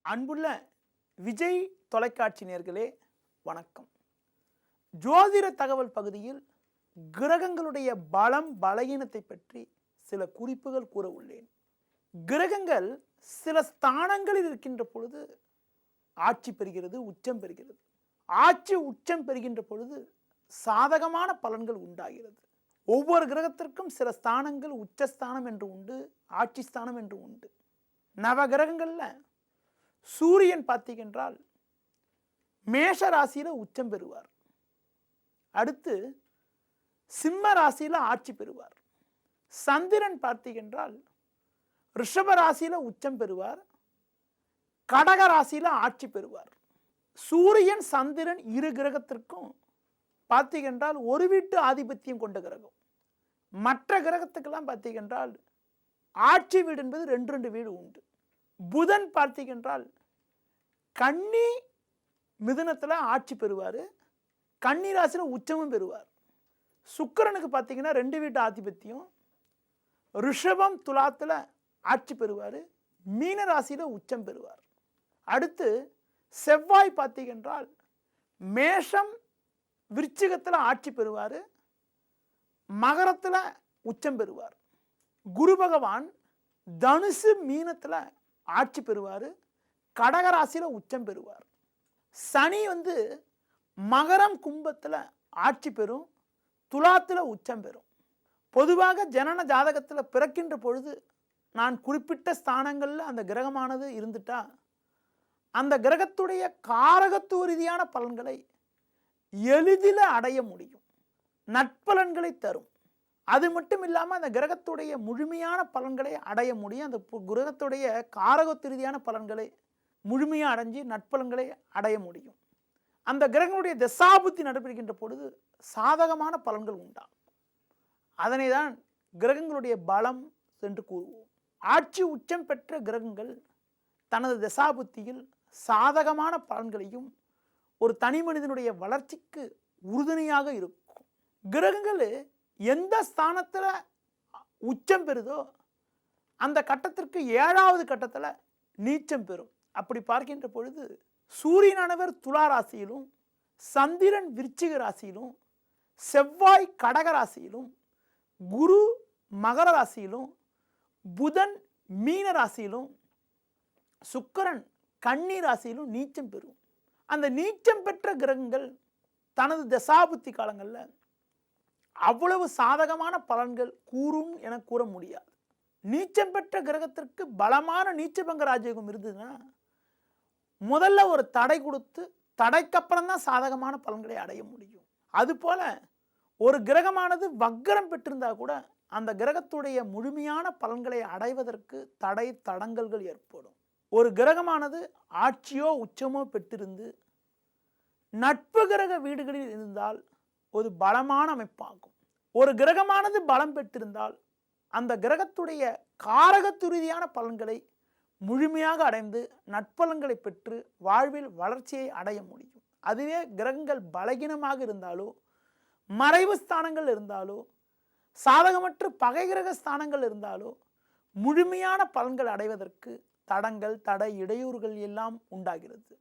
அன்புள்ள விஜய் தொலைக்காட்சி நேயர்களே வணக்கம். ஜோதிட தகவல் பகுதியில் கிரகங்களுடைய பலம் பலகீனத்தை பற்றி சில குறிப்புகள் கூற உள்ளேன். கிரகங்கள் சில ஸ்தானங்களில் இருக்கின்ற பொழுது ஆட்சி பெறுகிறது, உச்சம் பெறுகிறது. ஆட்சி உச்சம் பெறுகின்ற பொழுது சாதகமான பலன்கள் உண்டாகிறது. ஒவ்வொரு கிரகத்திற்கும் சில ஸ்தானங்கள் உச்சஸ்தானம் என்று உண்டு, ஆட்சி ஸ்தானம் என்று உண்டு. நவ கிரகங்கள்ல சூரியன் பார்த்தீங்கன்றால் மேஷ ராசியில உச்சம் பெறுவார். அடுத்து சிம்ம ராசியில ஆட்சி பெறுவார். சந்திரன் பார்த்தீங்கன்றால் ரிஷப ராசியில உச்சம் பெறுவார். கடக ராசியில ஆட்சி பெறுவார். சூரியன் சந்திரன் இரு கிரகத்திற்கும் பார்த்தீங்கன்றால் ஒரு வீட்டு ஆதிபத்தியம் கொண்ட கிரகம். மற்ற கிரகத்துக்கெல்லாம் பார்த்தீங்கன்றால் ஆட்சி வீடு என்பது ரெண்டு வீடு உண்டு. புதன் பார்த்தீங்கன்றால் கன்னி மிதுனத்தில் ஆட்சி பெறுவார், கன்னி ராசியில் உச்சமும் பெறுவார். சுக்கிரனுக்கு பார்த்தீங்கன்னா 2 வீட்டு ஆதிபத்தியம், ரிஷபம் துலாத்தில் ஆட்சி பெறுவார், மீன ராசியில் உச்சம் பெறுவார். அடுத்து செவ்வாய் பார்த்தீங்கன்றால் மேஷம் விருச்சிகத்தில் ஆட்சி பெறுவார், மகரத்தில் உச்சம் பெறுவார். குரு பகவான் தனுசு மீனத்தில் ஆட்சி பெறுவார், கடகராசியில் உச்சம் பெறுவார். சனி மகரம் கும்பத்தில் ஆட்சி பெறும், துலாத்தில் உச்சம் பெறும். பொதுவாக ஜனன ஜாதகத்தில் பிறக்கின்ற பொழுது நான் குறிப்பிட்ட ஸ்தானங்களில் அந்த கிரகமானது இருந்துட்டா அந்த கிரகத்துடைய காரகத்துவ ரீதியான பலன்களை எளிதில் அடைய முடியும், நட்பலன்களை தரும். அது மட்டும் இல்லாமல் அந்த கிரகத்துடைய முழுமையான பலன்களை அடைய முடியும். அந்த கிரகத்துடைய காரகத்து ரீதியான பலன்களை முழுமையாக அடைஞ்சு நட்பலன்களை அடைய முடியும். அந்த கிரகங்களுடைய தசாபுத்தி நடைபெறுகின்ற பொழுது சாதகமான பலன்கள் உண்டாகும். அதனை தான் கிரகங்களுடைய பலம் என்று கூறுவோம். ஆட்சி உச்சம் பெற்ற கிரகங்கள் தனது தசாபுத்தியில் சாதகமான பலன்களையும் ஒரு தனி மனிதனுடைய வளர்ச்சிக்கு உறுதுணையாக இருக்கும். கிரகங்கள் எந்த ஸ்தானத்தில் உச்சம் பெறுதோ அந்த கட்டத்திற்கு 7வது கட்டத்தில் நீச்சம் பெறும். அப்படி பார்க்கின்ற பொழுது சூரியனானவர் துலா ராசியிலும், சந்திரன் விருச்சிக ராசியிலும், செவ்வாய் கடக ராசியிலும், குரு மகர ராசியிலும், புதன் மீன ராசியிலும், சுக்கிரன் கன்னி ராசியிலும் நீச்சம் பெறும். அந்த நீச்சம் பெற்ற கிரகங்கள் தனது தசாபுத்தி காலங்களில் அவ்வளவு சாதகமான பலன்கள் கூறும் என கூற முடியாது. நீச்சம் பெற்ற கிரகத்திற்கு பலமான நீச்சபங்க ராஜயோகம் இருந்ததுன்னா முதல்ல ஒரு தடை கொடுத்து தடைக்கப்புறம் தான் சாதகமான பலன்களை அடைய முடியும். அதுபோல ஒரு கிரகமானது வக்கரம் பெற்றிருந்தா கூட அந்த கிரகத்துடைய முழுமையான பலன்களை அடைவதற்கு தடை தடங்கல்கள் ஏற்படும். ஒரு கிரகமானது ஆட்சியோ உச்சமோ பெற்றிருந்து நட்பு கிரக வீடுகளில் இருந்தால் ஒரு பலமான அமைப்பாகும். ஒரு கிரகமானது பலம் பெற்றிருந்தால் அந்த கிரகத்துடைய காரகத்து ரீதியான பலன்களை முழுமையாக அடைந்து நட்பலன்களை பெற்று வாழ்வில் வளர்ச்சியை அடைய முடியும். அதுவே கிரகங்கள் பலகீனமாக இருந்தாலோ, மறைவு ஸ்தானங்கள் இருந்தாலோ, சாதகமற்ற பகை கிரக ஸ்தானங்கள் இருந்தாலோ முழுமையான பலன்கள் அடைவதற்கு தடங்கள், தடை, இடையூறுகள் எல்லாம் உண்டாகிறது.